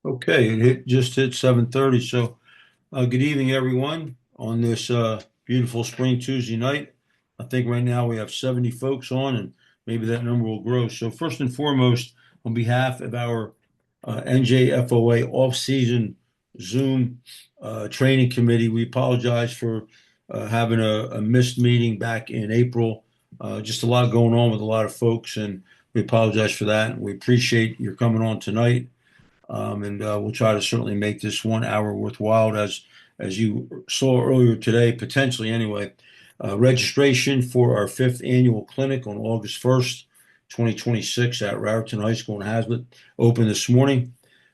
Okay, just hit 7:30. So, good evening, everyone, on this beautiful spring Tuesday night. I think right now we have 70 folks on, and maybe that number will grow. So, first and foremost, on behalf of our NJFOA off-season Zoom training committee, we apologize for having a missed meeting back in April. Just a lot going on with a lot of folks, and we apologize for that. We appreciate your coming on tonight. And we'll try to certainly make this 1 hour worthwhile. As you saw earlier today, potentially anyway, registration for our fifth annual clinic on August 1st, 2026 at Raritan High School in Hazlet opened this morning.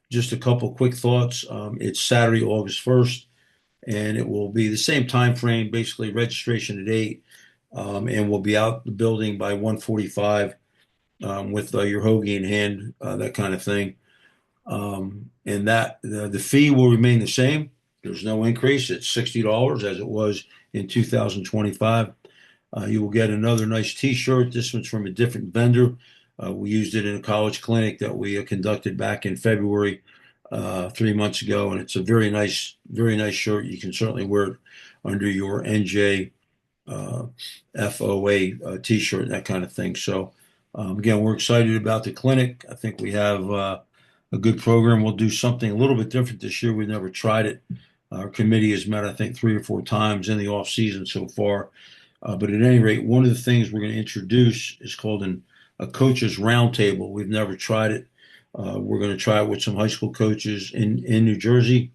Just a couple quick thoughts. It's Saturday, August 1st, and it will be the same time frame, basically registration at 8, and we'll be out the building by 1:45 with your hoagie in hand, that kind of thing. And that the fee will remain the same. There's no increase. It's $60 as it was in 2025. You will get another nice T-shirt. This one's from a different vendor. We used it in a college clinic that we conducted back in February, 3 months ago, and it's a very nice shirt. You can certainly wear it under your NJ FOA T-shirt and that kind of thing. So, again, we're excited about the clinic. I think we have a good program. We'll do something a little bit different this year. We've never tried it. Our committee has met, I think, 3 or 4 times in the off season so far. But at any rate, one of the things we're going to introduce is called a coaches roundtable. We've never tried it. We're going to try it with some high school coaches in New Jersey,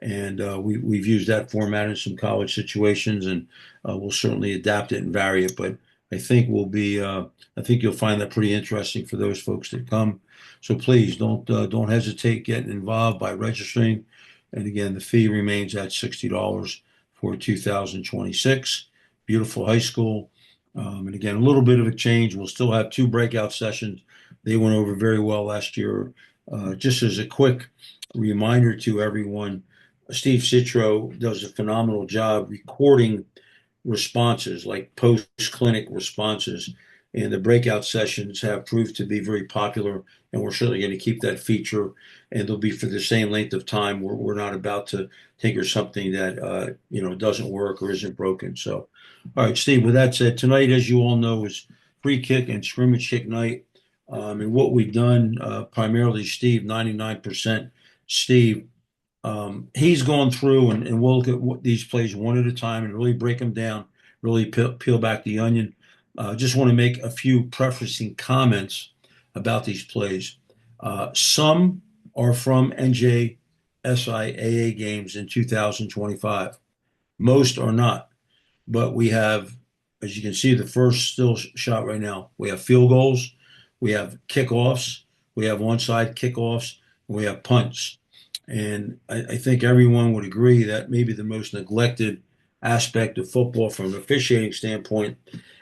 and we've used that format in some college situations, and we'll certainly adapt it and vary it. But I think I think you'll find that pretty interesting for those folks that come. So please don't hesitate getting involved by registering. And again, the fee remains at $60 for 2026. Beautiful high school. And again, a little bit of a change. We'll still have two breakout sessions. They went over very well last year. Just as a quick reminder to everyone, Steve Citro does a phenomenal job recording responses, like post-clinic responses. And the breakout sessions have proved to be very popular, and we're certainly going to keep that feature. And they'll be for the same length of time. We're not about to tinker something that doesn't work or isn't broken. So, all right, Steve. With that said, tonight, as you all know, is free kick and scrimmage kick night. And what we've done primarily, Steve, 99%, Steve, he's gone through and we'll look at these plays one at a time and really break them down, really peel back the onion. Just want to make a few prefacing comments about these plays. Some are from NJSIAA games in 2025. Most are not, but we have, as you can see, the first still shot right now. We have field goals, we have kickoffs, we have onside kickoffs, and we have punts. And I think everyone would agree that maybe the most neglected aspect of football from an officiating standpoint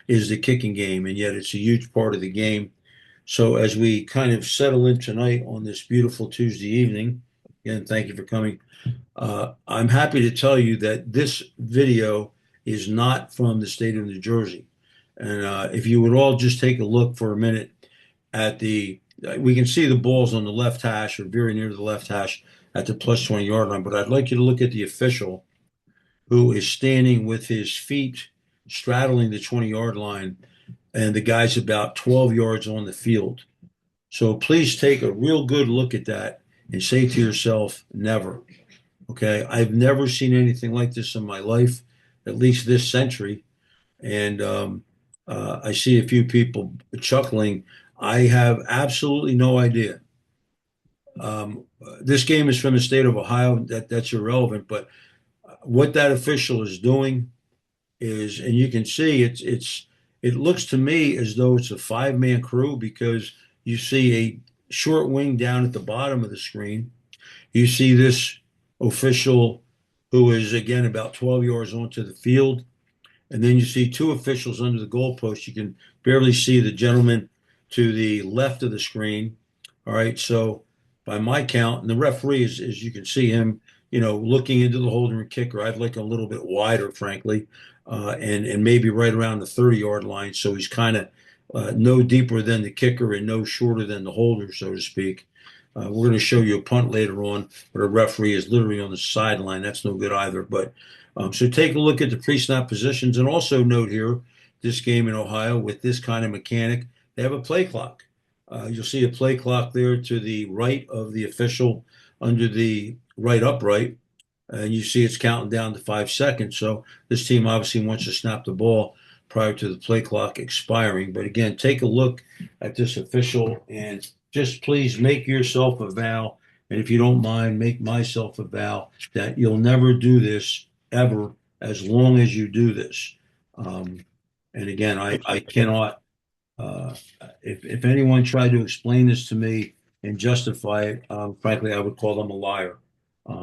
is the kicking game, and yet it's a huge part of the game. So as we kind of settle in tonight on this beautiful Tuesday evening, again, thank you for coming. I'm happy to tell you that this video is not from the state of New Jersey. And if you would all just take a look for a minute at we can see the balls on the left hash or very near the left hash at the plus 20 yard line, but I'd like you to look at the official who is standing with his feet straddling the 20-yard line, and the guy's about 12 yards on the field. So please take a real good look at that and say to yourself, never. Okay, I've never seen anything like this in my life, at least this century. And I see a few people chuckling. I have absolutely no idea. This game is from the state of Ohio. That's irrelevant. But what that official is doing is, and you can see it looks to me as though it's a five-man crew because you see a short wing down at the bottom of the screen. You see this official who is again about 12 yards onto the field. And then you see two officials under the goalpost. You can barely see the gentleman to the left of the screen. All right. So by my count, and the referee is, as you can see him, looking into the holder and kicker. I'd like a little bit wider, frankly, and maybe right around the 30-yard line. So he's kind of no deeper than the kicker and no shorter than the holder, so to speak. We're going to show you a punt later on, but a referee is literally on the sideline. That's no good either. But so take a look at the pre-snap positions, and also note here this game in Ohio with this kind of mechanic, they have a play clock. You'll see a play clock there to the right of the official under the right upright, and you see it's counting down to 5 seconds. So this team obviously wants to snap the ball prior to the play clock expiring. But again, take a look at this official and just please make yourself a vow. And if you don't mind, make myself a vow that you'll never do this ever as long as you do this. Um, and again, I cannot, uh, if anyone tried to explain this to me and justify it, frankly, I would call them a liar.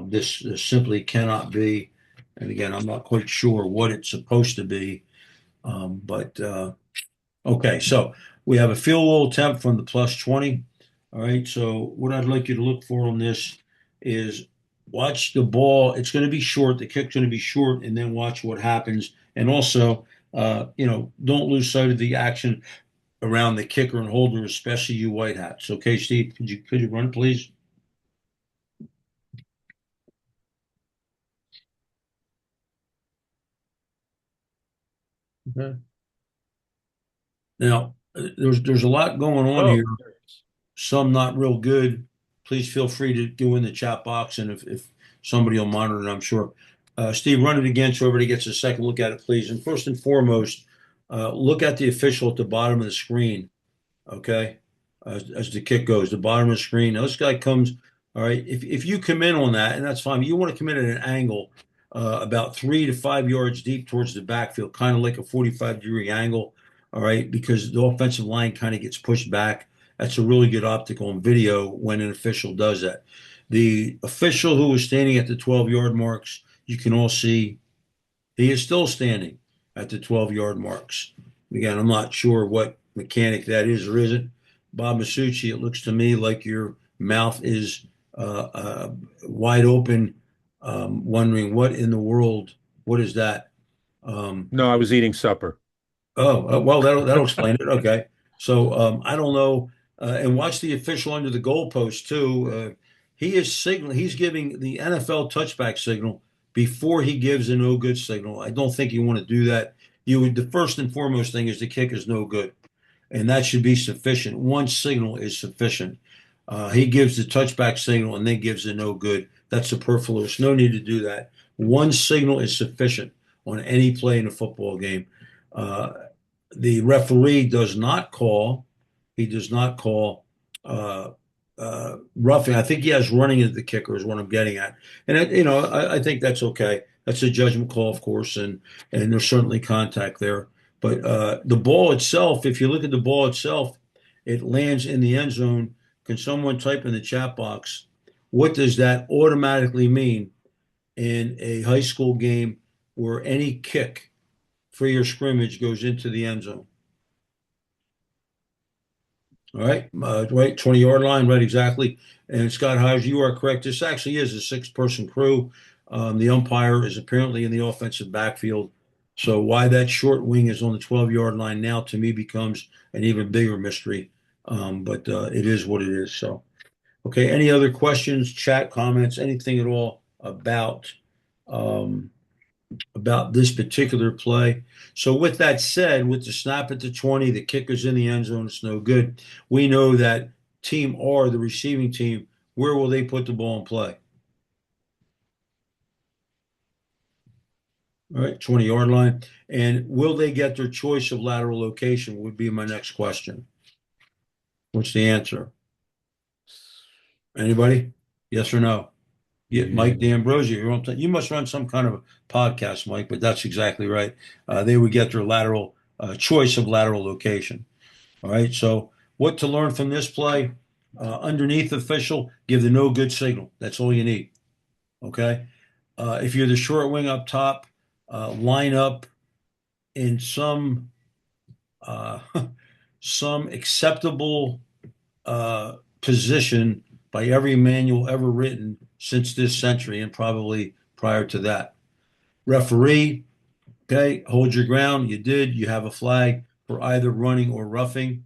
This simply cannot be. And again, I'm not quite sure what it's supposed to be. But okay, so we have a field goal attempt from the plus 20. All right, so what I'd like you to look for on this is watch the ball. It's going to be short. The kick's going to be short, and then watch what happens. And also, don't lose sight of the action around the kicker and holder, especially you white hats. Okay, Steve, could you run, please? Okay. Now, there's a lot going on Oh, here. Some not real good. Please feel free to go in the chat box, and if somebody will monitor it, I'm sure. Steve, run it again so everybody gets a second look at it, please. And first and foremost, look at the official at the bottom of the screen. Okay, as the kick goes, the bottom of the screen. Now this guy comes. All right, if you come in on that, and that's fine. You want to come in at an angle about 3 to 5 yards deep towards the backfield, kind of like a 45-degree angle. All right, because the offensive line kind of gets pushed back. That's a really good optic on video when an official does that. The official who was standing at the 12-yard marks, you can all see he is still standing at the 12-yard marks. Again, I'm not sure what mechanic that is or isn't. Bob Masucci, it looks to me like your mouth is wide open, wondering what in the world, what is that? Um, no, I was eating supper. Oh, well, that'll explain it. Okay. So I don't know. And watch the official under the goalpost too. He is signal. He's giving the NFL touchback signal before he gives a no good signal. I don't think you want to do that. The first and foremost thing is the kick is no good, and that should be sufficient. One signal is sufficient. He gives the touchback signal and then gives a no good. That's superfluous. No need to do that. One signal is sufficient on any play in a football game. Uh, the referee does not call. He does not call uh, roughing. I think he has running at the kicker is what I'm getting at, and I think that's okay. That's a judgment call, of course, and there's certainly contact there. But the ball itself, if you look at the ball itself, it lands in the end zone. Can someone type in the chat box? What does that automatically mean in a high school game where any kick for your scrimmage goes into the end zone? All right, right, 20-yard line, right, exactly. And Scott Hodge, you are correct. This actually is a six-person crew. The umpire is apparently in the offensive backfield. So why that short wing is on the 12-yard line now to me becomes an even bigger mystery. But it is what it is. So, okay, any other questions, chat, comments, anything at all um, about this particular play. So with that said, with the snap at the 20, the kicker's in the end zone, it's no good. We know that team R, the receiving team, where will they put the ball in play? All right, 20-yard line. And will they get their choice of lateral location would be my next question. What's the answer? Anybody? Yes or no? Yeah, Yeah. Mike D'Ambrosio, you must run some kind of a podcast, Mike, but that's exactly right. They would get their lateral choice of lateral location. All right. So what to learn from this play? Underneath official, give the no good signal. That's all you need. Okay. If you're the short wing up top, line up in uh, some acceptable position by every manual ever written since this century and probably prior to that. Referee, okay, hold your ground. You did. You have a flag for either running or roughing.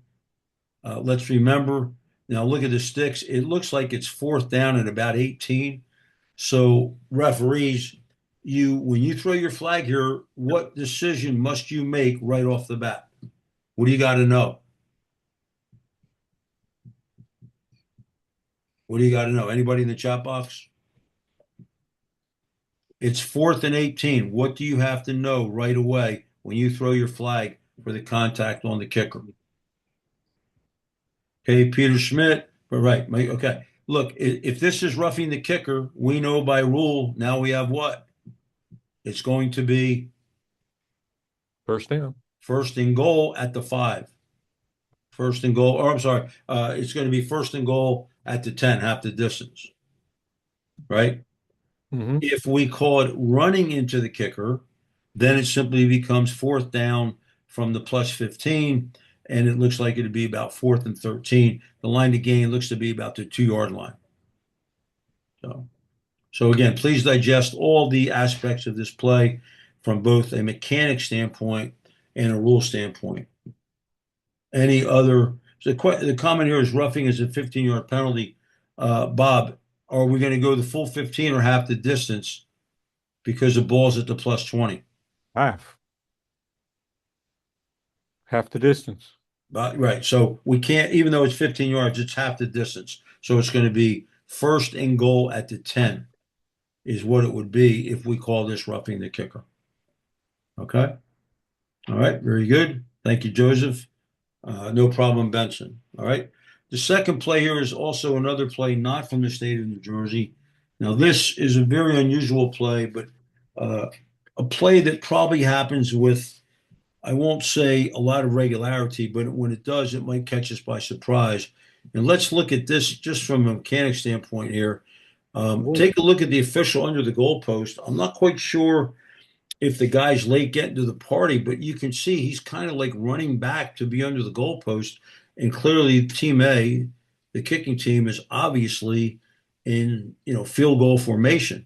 Let's remember Now look at the sticks. It looks like it's fourth down at about 18. So referees, when you throw your flag here, what decision must you make right off the bat? What do you got to know? What do you got to know? Anybody in the chat box? It's fourth and 18. What do you have to know right away when you throw your flag for the contact on the kicker? Okay, Peter Schmidt. But right, okay. Look, if this is roughing the kicker, we know by rule now we have what? It's going to be First down. first and goal at the 5. First and goal, or I'm sorry, it's going to be first and goal at the 10, half the distance, right? Mm-hmm. If we call it running into the kicker, then it simply becomes fourth down from the plus 15, and it looks like it'd be about fourth and 13. The line to gain looks to be about the 2 yard line. So again, please digest all the aspects of this play from both a mechanic standpoint and a rule standpoint. Any other? So the comment here is roughing is a 15-yard penalty. Bob, are we going to go the full 15 or half the distance because the ball's at the plus 20? Half the distance. Right. So we can't, even though it's 15 yards, it's half the distance. So it's going to be first and goal at the 10 is what it would be if we call this roughing the kicker. Okay. All right. Very good. Thank you, Joseph. No problem, Benson. All right. The second play here is also another play not from the state of New Jersey. Now, this is a very unusual play, but a play that probably happens with, I won't say a lot of regularity, but when it does, it might catch us by surprise. And let's look at this just from a mechanic standpoint here. Take a look at the official under the goalpost. I'm not quite sure if the guy's late getting to the party, but you can see he's kind of like running back to be under the goalpost. And clearly, Team A, the kicking team, is obviously in field goal formation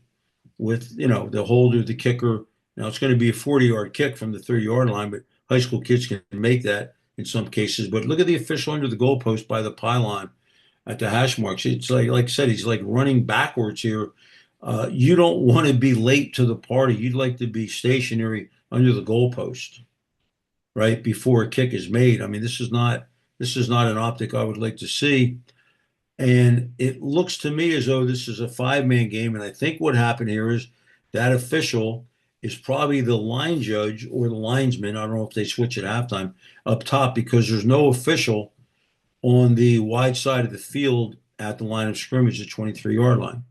with the holder, the kicker. Now it's going to be a 40-yard kick from the 30-yard line, but high school kids can make that in some cases. But look at the official under the goalpost by the pylon at the hash marks. It's like I said, he's like running backwards here. You don't want to be late to the party. You'd like to be stationary under the goalpost, right, before a kick is made. I mean, this is not an optic I would like to see. And it looks to me as though this is a 5-man game. And I think what happened here is that official is probably the line judge or the linesman. I don't know if they switch at halftime up top because there's no official on the wide side of the field at the line of scrimmage, the 23-yard line.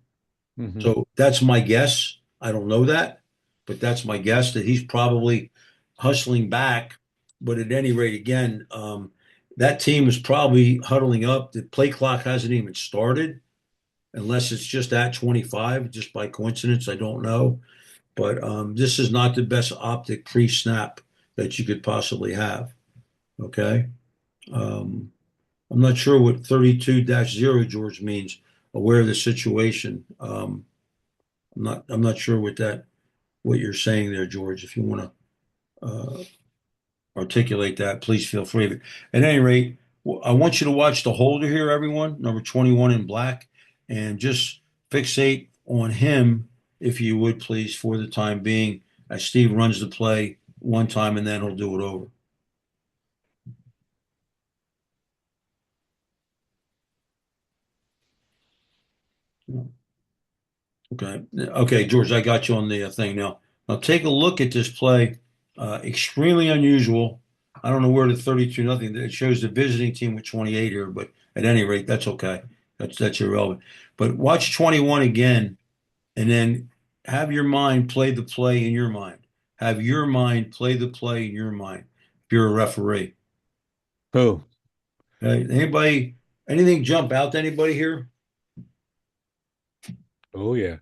Mm-hmm. So that's my guess. I don't know that, but that's my guess that he's probably hustling back. But at any rate, again, that team is probably huddling up. The play clock hasn't even started, unless it's just at 25, just by coincidence. I don't know. But this is not the best optic pre-snap that you could possibly have. Okay. I'm not sure what 32-0 George means. Aware of the situation. I'm not sure what you're saying there, George. If you want to articulate that, please feel free. But at any rate, I want you to watch the holder here, everyone, number 21 in black, and just fixate on him, if you would, please, for the time being, as Steve runs the play one time and then he'll do it over. Okay, George, I got you on the thing now. Now take a look at this play. Extremely unusual. I don't know where the 32 nothing. It shows the visiting team with 28 here, but at any rate, that's okay. That's irrelevant. But watch 21 again, and then have your mind play the play in your mind. Have your mind play the play in your mind. If you're a referee. Oh, Okay. Anything jump out to anybody here? oh yeah.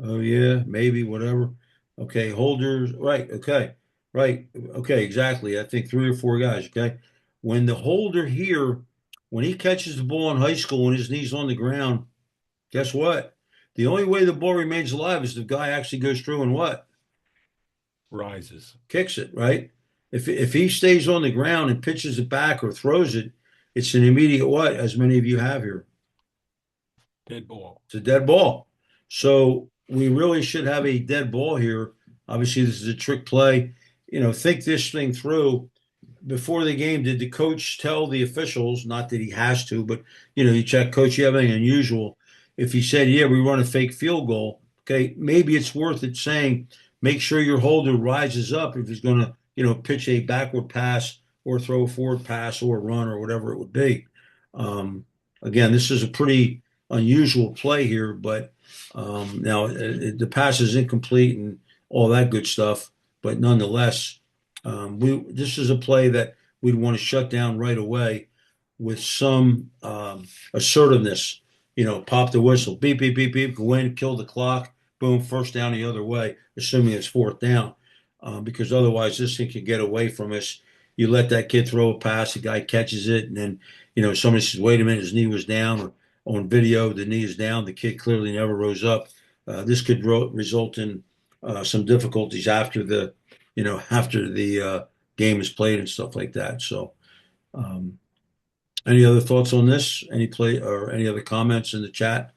Oh yeah, maybe, whatever. Okay, holders, right, okay, right, okay, exactly. I think 3 or 4 guys, okay. When the holder here, when he catches the ball in high school and his knee's on the ground, guess what? The only way the ball remains alive is the guy actually goes through and what? Rises. Kicks it, right? If he stays on the ground and pitches it back or throws it, It's an immediate what, as many of you have here. Dead ball. It's a dead ball. So we really should have a dead ball here. Obviously, this is a trick play. Think this thing through. Before the game, did the coach tell the officials, not that he has to, but you check, coach, you have anything unusual? If he said, yeah, we run a fake field goal, okay, maybe it's worth it saying, make sure your holder rises up if he's going to, pitch a backward pass or throw a forward pass or run or whatever it would be. Um, Again, this is a pretty unusual play here, but now the pass is incomplete and all that good stuff, but nonetheless, this is a play that we'd want to shut down right away with some assertiveness. Pop the whistle, beep, beep, beep, beep, go in, kill the clock, boom, first down the other way, assuming it's fourth down, because otherwise this thing could get away from us. You let that kid throw a pass, the guy catches it, and then somebody says, "Wait a minute, his knee was down." Or on video, the knee is down. The kid clearly never rose up. This could result in some difficulties after the game is played and stuff like that. So, um, any other thoughts on this? Any play or any other comments in the chat?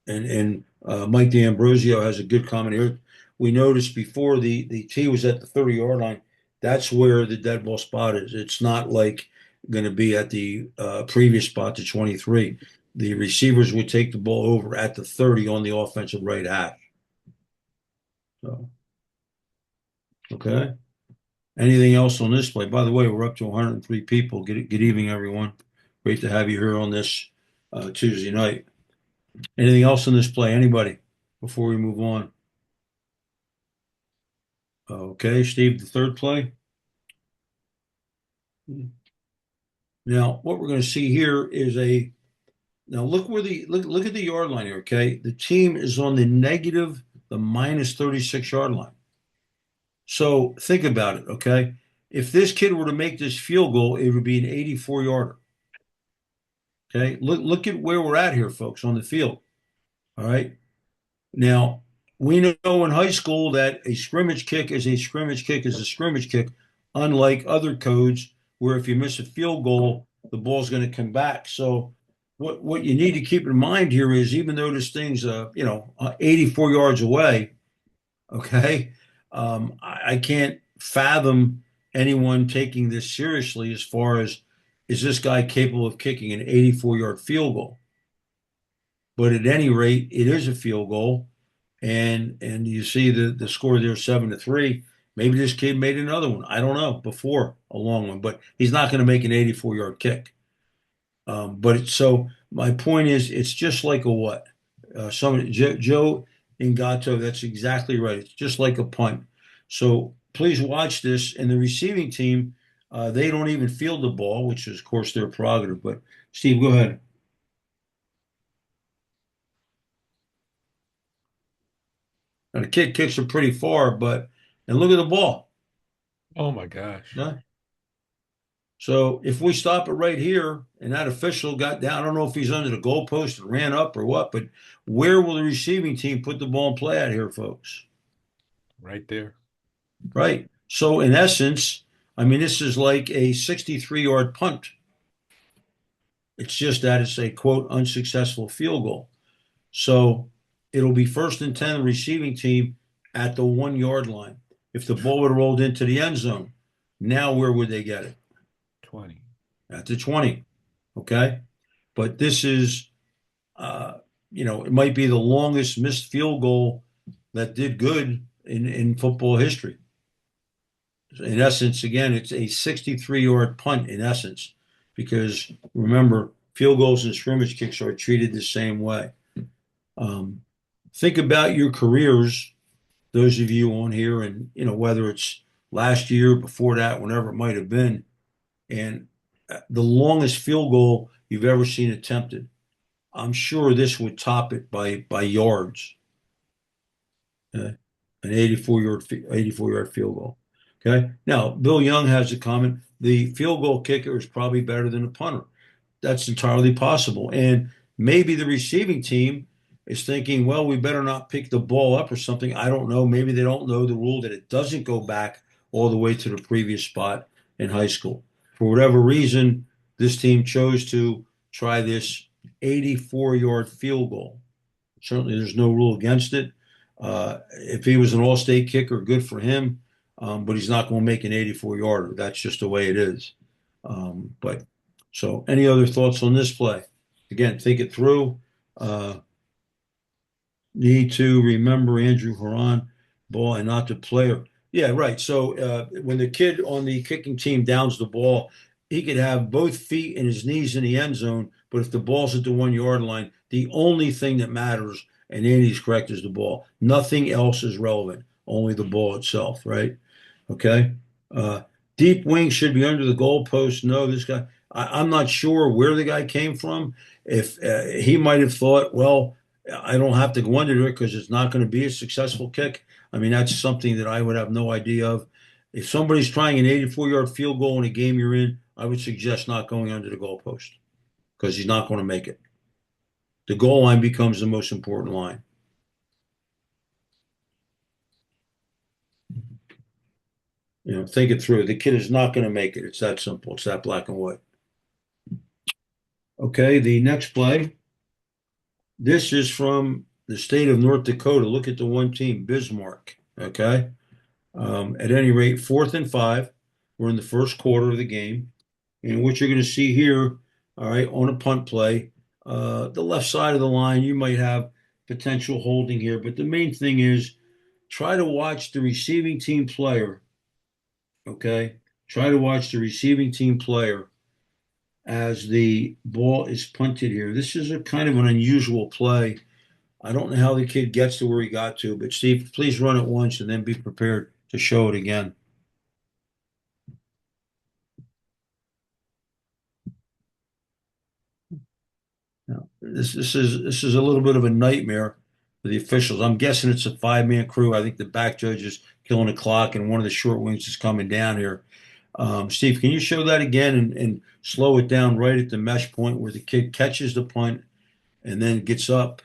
And Mike D'Ambrosio has a good comment here. We noticed before the tee was at the 30-yard line. That's where the dead ball spot is. It's not like going to be at the previous spot to 23. The receivers would take the ball over at the 30 on the offensive right hash. So, okay. Anything else on this play? By the way, we're up to 103 people. Good evening, everyone. Great to have you here on this Tuesday night. Anything else in this play? Anybody? Before we move on. Okay, Steve, the third play. Now, what we're going to see here is now look where look at the yard line here. Okay, the team is on the minus 36-yard line. So think about it. Okay, if this kid were to make this field goal, it would be an 84-yarder. Okay, look at where we're at here, folks, on the field. All right. Now, we know in high school that a scrimmage kick is a scrimmage kick is a scrimmage kick, unlike other codes where if you miss a field goal, the ball's going to come back. So what you need to keep in mind here is even though this thing's 84 yards away, okay, I can't fathom anyone taking this seriously as far as is this guy capable of kicking an 84-yard field goal? But at any rate, it is a field goal, and you see the score there 7-3. Maybe this kid made another one. I don't know before a long one, but he's not going to make an 84-yard kick. So my point is, it's just like a what? Joe Ingato, that's exactly right. It's just like a punt. So please watch this. And the receiving team, they don't even field the ball, which is, of course, their prerogative. But Steve, go ahead. Now, the kid kicks it pretty far, and look at the ball. Oh my gosh. Yeah. So if we stop it right here and that official got down, I don't know if he's under the goalpost and ran up or what, but where will the receiving team put the ball in play at here, folks? Right there. Right. So in essence, I mean, this is like a 63-yard punt. It's just that it's a quote unsuccessful field goal. So it'll be first and 10, the receiving team at the 1-yard line. If the ball would have rolled into the end zone, now where would they get it? 20. At the 20. Okay. But this is, it might be the longest missed field goal that did good in football history. In essence, again, it's a 63-yard punt in essence, because remember, field goals and scrimmage kicks are treated the same way. Think about your careers, those of you on here, and whether it's last year, before that, whenever it might have been, and the longest field goal you've ever seen attempted. I'm sure this would top it by yards. Okay? An 84-yard field goal. Okay. Now, Bill Young has a comment. The field goal kicker is probably better than a punter. That's entirely possible. And maybe the receiving team is thinking, well, we better not pick the ball up or something. I don't know. Maybe they don't know the rule that it doesn't go back all the way to the previous spot in high school. For whatever reason, this team chose to try this 84-yard field goal. Certainly, there's no rule against it. If he was an all-state kicker, good for him. But he's not going to make an 84-yarder. That's just the way it is. But so, any other thoughts on this play? Again, think it through. Uh, Need to remember Andrew Horan ball and not the player. Yeah, right. So when the kid on the kicking team downs the ball, he could have both feet and his knees in the end zone, but if the ball's at the 1 yard line, the only thing that matters, and Andy's correct, is the ball. Nothing else is relevant, only the ball itself, right? Okay. Uh, Deep wing should be under the goalpost. No, this guy, I'm not sure where the guy came from. If he might have thought, well, I don't have to go under it because it's not going to be a successful kick. I mean, that's something that I would have no idea of. If somebody's trying an 84-yard field goal in a game you're in, I would suggest not going under the goalpost because he's not going to make it. The goal line becomes the most important line. Think it through. The kid is not going to make it. It's that simple. It's that black and white. Okay, the next play. This is from the state of North Dakota. Look at the one team, Bismarck. Okay. At any rate, 4th and 5. We're in the first quarter of the game. And what you're going to see here, all right, on a punt play, the left side of the line, you might have potential holding here. But the main thing is try to watch the receiving team player. Okay. Try to watch the receiving team player as the ball is punted here. This is a kind of an unusual play. I don't know how the kid gets to where he got to, but Steve, please run it once and then be prepared to show it again. Now, this is a little bit of a nightmare for the officials. I'm guessing it's a 5-man crew. I think the back judge is killing the clock, and one of the short wings is coming down here. Steve, can you show that again and slow it down right at the mesh point where the kid catches the punt and then gets up?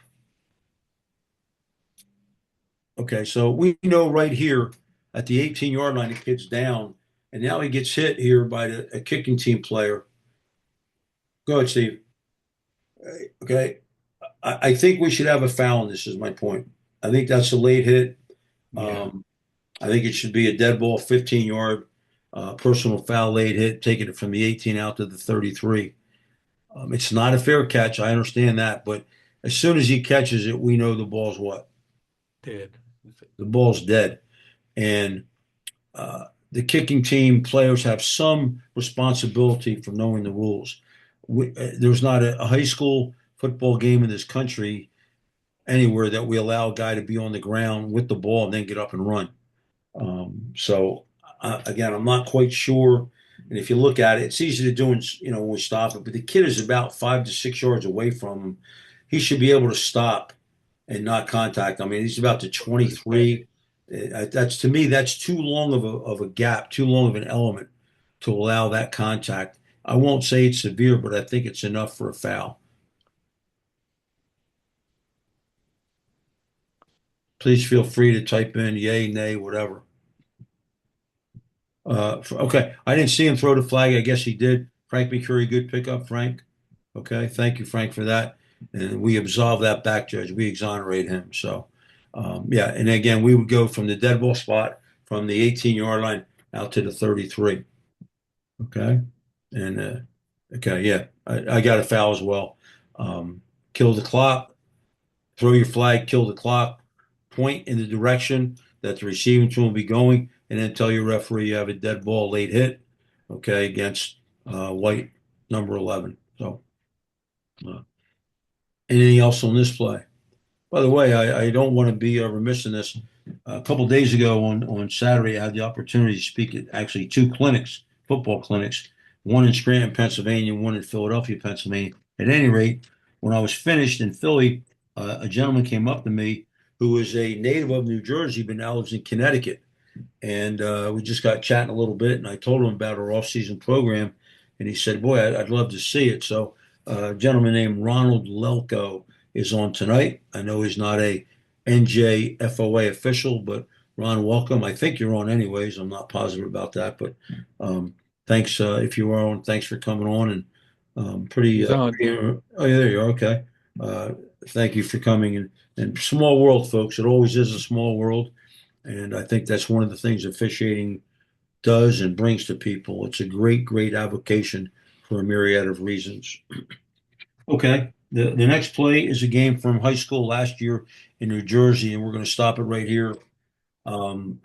Okay, so we know right here at the 18-yard line, the kid's down, and now he gets hit here by a kicking team player. Go ahead, Steve. Okay, I think we should have a foul. This is my point. I think that's a late hit. Yeah, Um, I think it should be a dead ball, 15-yard personal foul, late hit, taking it from the 18 out to the 33. It's not a fair catch. I understand that, but as soon as he catches it, we know the ball's what? dead. The ball's dead. And the kicking team players have some responsibility for knowing the rules. There's not a high school football game in this country anywhere that we allow a guy to be on the ground with the ball and then get up and run. So again, I'm not quite sure. And if you look at it, it's easy to do, when we stop it. But the kid is about 5 to 6 yards away from him. He should be able to stop and not contact. I mean, he's about to 23. That's to me, that's too long of a gap, too long of an element to allow that contact. I won't say it's severe, but I think it's enough for a foul. Please feel free to type in yay, nay, whatever. Okay, I didn't see him throw the flag. I guess he did. Frank McCurry, good pickup, Frank. Okay, thank you, Frank, for that. And we absolve that back judge. We exonerate him. So, yeah, and again, we would go from the dead ball spot from the 18-yard line out to the 33. Okay, and okay, yeah, I got a foul as well. Kill the clock, throw your flag, kill the clock, point in the direction that the receiving team will be going, and then tell your referee you have a dead ball late hit, okay, against white number 11. So, uh, anything else on this play? By the way, I don't want to be remiss in this. A couple days ago on Saturday, I had the opportunity to speak at actually two clinics, football clinics, one in Scranton, Pennsylvania, one in Philadelphia, Pennsylvania. At any rate, when I was finished in Philly, a gentleman came up to me who is a native of New Jersey, but now lives in Connecticut. And we just got chatting a little bit, and I told him about our off-season program, and he said, "Boy, I'd love to see it." So, a gentleman named Ronald Lelko is on tonight. I know he's not a NJFOA official, but Ron, welcome. I think you're on anyways. I'm not positive about that, but thanks if you are on. Thanks for coming on and He's on. oh, yeah, there you are. Okay. Uh, Thank you for coming and small world, folks. It always is a small world, and I think that's one of the things officiating does and brings to people. It's a great, great avocation for a myriad of reasons. Okay. The next play is a game from high school last year in New Jersey, and we're going to stop it right here. Um,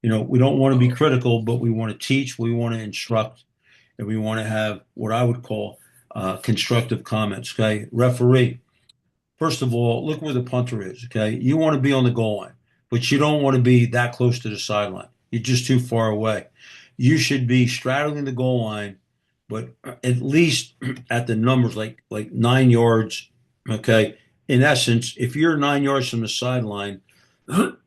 we don't want to be critical, but we want to teach, we want to instruct, and we want to have what I would call constructive comments. Okay. Referee, first of all, look where the punter is. Okay. You want to be on the goal line, but you don't want to be that close to the sideline. You're just too far away. You should be straddling the goal line, but at least at the numbers like 9 yards. Okay. In essence, if you're 9 yards from the sideline,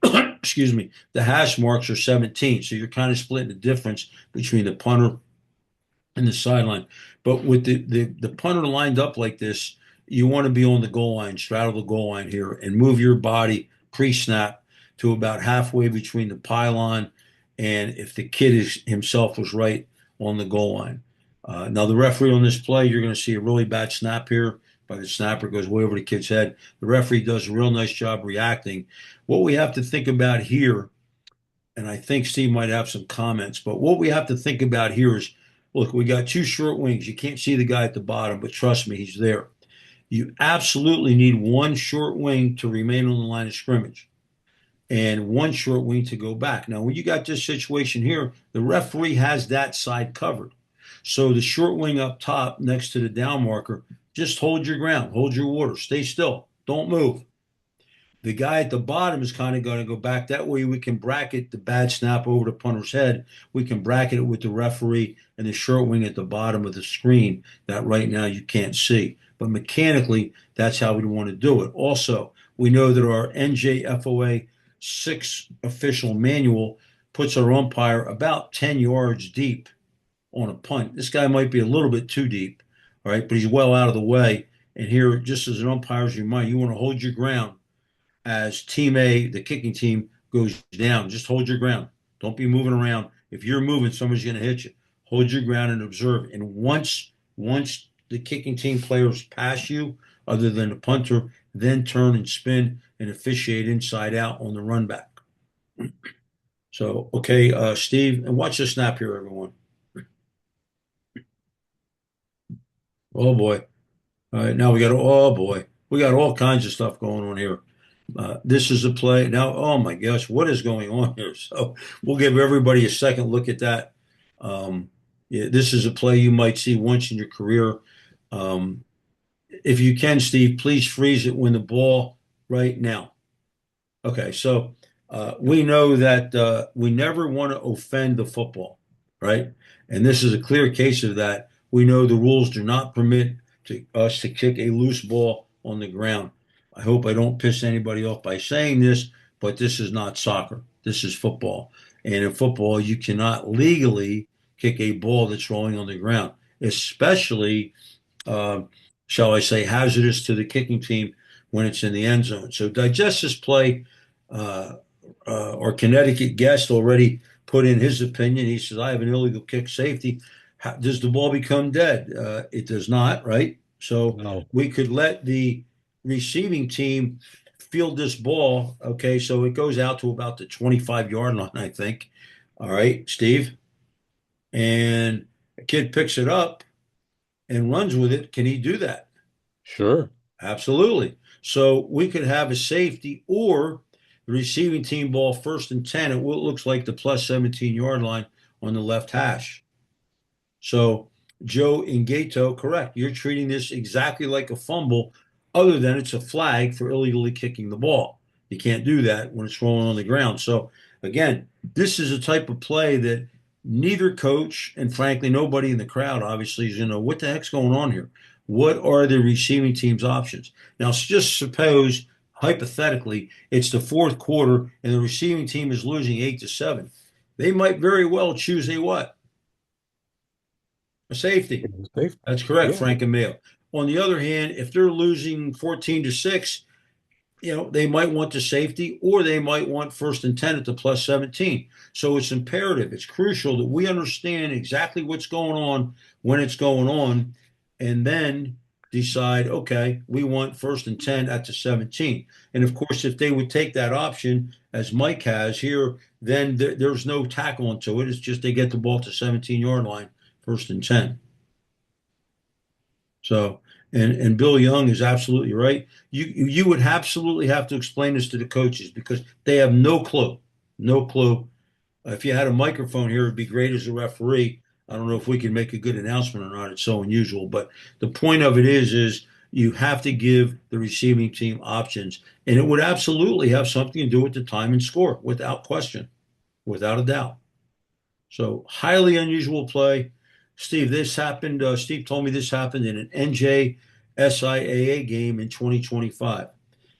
excuse me, the hash marks are 17. So you're kind of splitting the difference between the punter and the sideline. But with the punter lined up like this, you want to be on the goal line, straddle the goal line here, and move your body pre-snap to about halfway between the pylon and if the kid is himself was right on the goal line. Now the referee on this play, you're going to see a really bad snap here. By the snapper goes way over the kid's head. The referee does a real nice job reacting. What we have to think about here, and I think Steve might have some comments, but what we have to think about here is, look, we got two short wings. You can't see the guy at the bottom, but trust me, he's there. You absolutely need one short wing to remain on the line of scrimmage and one short wing to go back. Now, when you got this situation here, the referee has that side covered. So the short wing up top next to the down marker, just hold your ground, hold your water, stay still, don't move. The guy at the bottom is kind of going to go back. That way we can bracket the bad snap over the punter's head. We can bracket it with the referee and the short wing at the bottom of the screen that right now you can't see. But mechanically, that's how we want to do it. Also, we know that our NJFOA 6 official manual puts our umpire about 10 yards deep on a punt. This guy might be a little bit too deep, all right, but he's well out of the way. And here, just as an umpire's reminder, you want to hold your ground as team A, the kicking team, goes down. Just hold your ground. Don't be moving around. If you're moving, somebody's going to hit you. Hold your ground and observe. And once the kicking team players pass you, other than the punter, then turn and spin and officiate inside out on the run back. So, okay, Steve, and watch the snap here, everyone. Oh boy. All right, now oh boy, we got all kinds of stuff going on here. This is a play. Now, oh my gosh, what is going on here? So we'll give everybody a second look at that. Yeah, this is a play you might see once in your career. Um, if you can, Steve, please freeze it when the ball right now. Okay, so we know that we never want to offend the football, right? And this is a clear case of that. We know the rules do not permit us to kick a loose ball on the ground. I hope I don't piss anybody off by saying this, but this is not soccer. This is football. And in football, you cannot legally kick a ball that's rolling on the ground, especially uh, shall I say, hazardous to the kicking team when it's in the end zone. So digest this play. Uh, our Connecticut guest already put in his opinion. He says, I have an illegal kick safety. How, does the ball become dead? It does not, right? So No. we could let the receiving team field this ball. Okay, so it goes out to about the 25-yard line, I think. All right, Steve. And a kid picks it up and runs with it. Can he do that? Sure. Absolutely. So we could have a safety or the receiving team ball 1st and 10 at what looks like the plus 17-yard line on the left hash. So Joe Ingato, correct. You're treating this exactly like a fumble, other than it's a flag for illegally kicking the ball. You can't do that when it's rolling on the ground. So again, this is a type of play that neither coach and frankly nobody in the crowd obviously is going to know what the heck's going on here. What are the receiving team's options? Now, just suppose hypothetically it's the fourth quarter and the receiving team is losing 8-7. They might very well choose a what? A safety. That's correct, Yeah. Frank and Mayo. On the other hand, if they're losing 14-6, they might want the safety or they might want first and 10 at the plus 17. So it's imperative, it's crucial that we understand exactly what's going on when it's going on and then decide, okay, we want first and 10 at the 17. And of course, if they would take that option, as Mike has here, then there's no tackle into it. It's just they get the ball to 17-yard line, first and 10. So, and Bill Young is absolutely right. You would absolutely have to explain this to the coaches because they have no clue, no clue. If you had a microphone here, it'd be great as a referee. I don't know if we can make a good announcement or not. It's so unusual, but the point of it is you have to give the receiving team options, and it would absolutely have something to do with the time and score, without question, without a doubt. So highly unusual play. Steve, this happened. Steve told me this happened in an NJSIAA game in 2025. That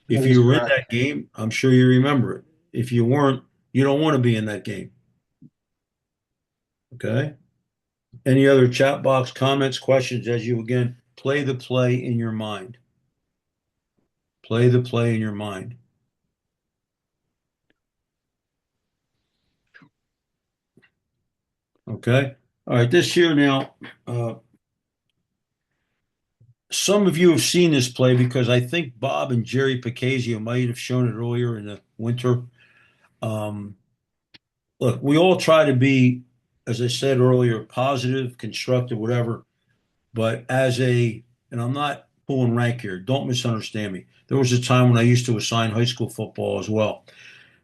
If is you were in correct. that game, I'm sure you remember it. If you weren't, you don't want to be in that game. Okay. Any other chat box comments, questions as you again play the play in your mind? Play the play in your mind. Okay. All right. This here now, uh, some of you have seen this play because I think Bob and Jerry Picasio might have shown it earlier in the winter. Um, Look, we all try to be, as I said earlier, positive, constructive, whatever. But and I'm not pulling rank here, don't misunderstand me. There was a time when I used to assign high school football as well.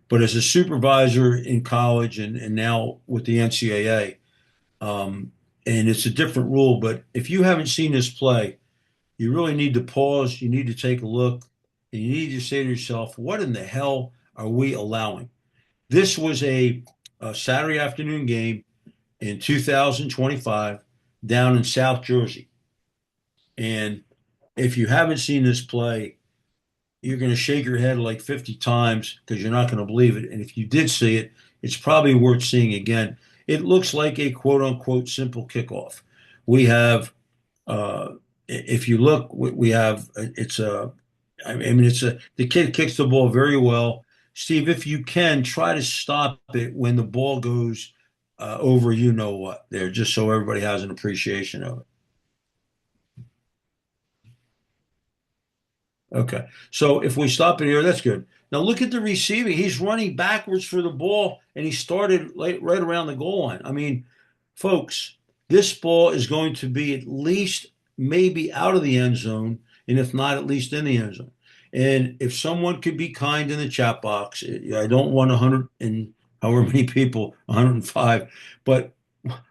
But as a supervisor in college and now with the NCAA, and it's a different rule, but if you haven't seen this play, you really need to pause. You need to take a look, and you need to say to yourself, what in the hell are we allowing? This was a Saturday afternoon game in 2025 down in South Jersey. And if you haven't seen this play, you're going to shake your head like 50 times because you're not going to believe it. And if you did see it, it's probably worth seeing again. It looks like a quote unquote simple kickoff. We have if you look, we have it's a, I mean, it's a the kid kicks the ball very well. Steve, if you can try to stop it when the ball goes over, you know what, there, just so everybody has an appreciation of it. Okay, so if we stop it here, that's good. Now look at the receiving. He's running backwards for the ball, and he started right around the goal line. I mean, folks, this ball is going to be at least maybe out of the end zone, and if not, at least in the end zone. And if someone could be kind in the chat box, I don't want 100 and however many people, 105, but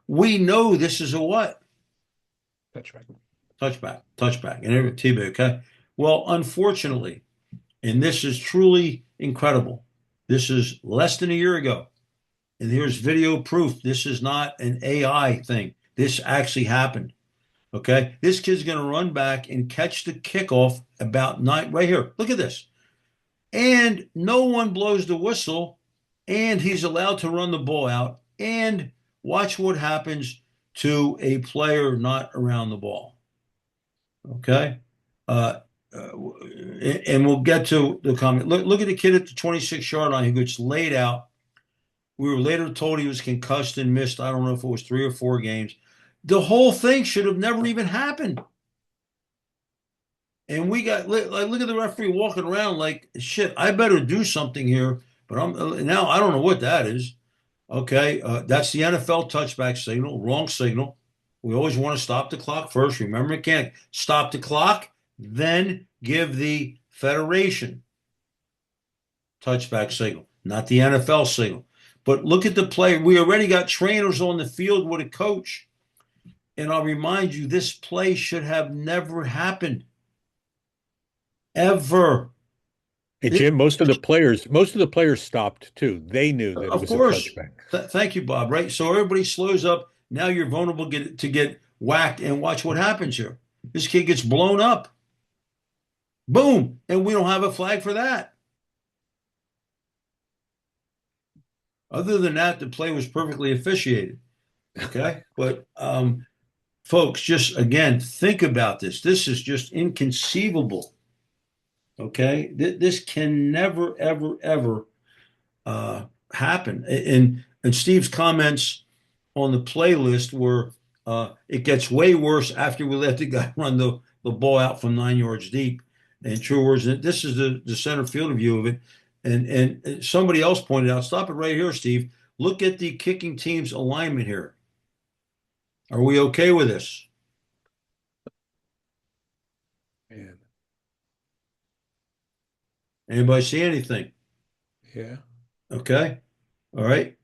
we know this is a what? Touchback. Touchback, and every T-back, okay? Well, unfortunately, and this is truly incredible. This is less than a year ago. And here's video proof. This is not an AI thing. This actually happened. Okay. This kid's going to run back and catch the kickoff about nine right here. Look at this. And no one blows the whistle. And he's allowed to run the ball out. And watch what happens to a player not around the ball. Okay. Uh, and we'll get to the comment. Look at the kid at the 26-yard line who gets laid out. We were later told he was concussed and missed, I don't know if it was 3 or 4 games. The whole thing should have never even happened. And we got like look at the referee walking around like shit. I better do something here, but I'm now I don't know what that is. Okay, that's the NFL touchback signal. Wrong signal. We always want to stop the clock first. Remember, mechanic. Stop the clock, then give the federation touchback signal, not the NFL signal. But look at the play. We already got trainers on the field with a coach. And I'll remind you, this play should have never happened. Ever. Hey Jim, most of the players stopped too. They knew that it Of was a course. touchback. Thank you, Bob. Right. So everybody slows up. Now you're vulnerable to get whacked, and watch what happens here. This kid gets blown up. Boom. And we don't have a flag for that. Other than that, the play was perfectly officiated. Okay. But folks, just again, think about this. This is just inconceivable. Okay, this can never, ever, ever uh, happen. And Steve's comments on the playlist were it gets way worse after we let the guy run the ball out from 9 yards deep. And true words, this is the center field view of it. And somebody else pointed out, stop it right here, Steve. Look at the kicking team's alignment here. Are we okay with this? Man, Anybody see anything? yeah. Okay. All right.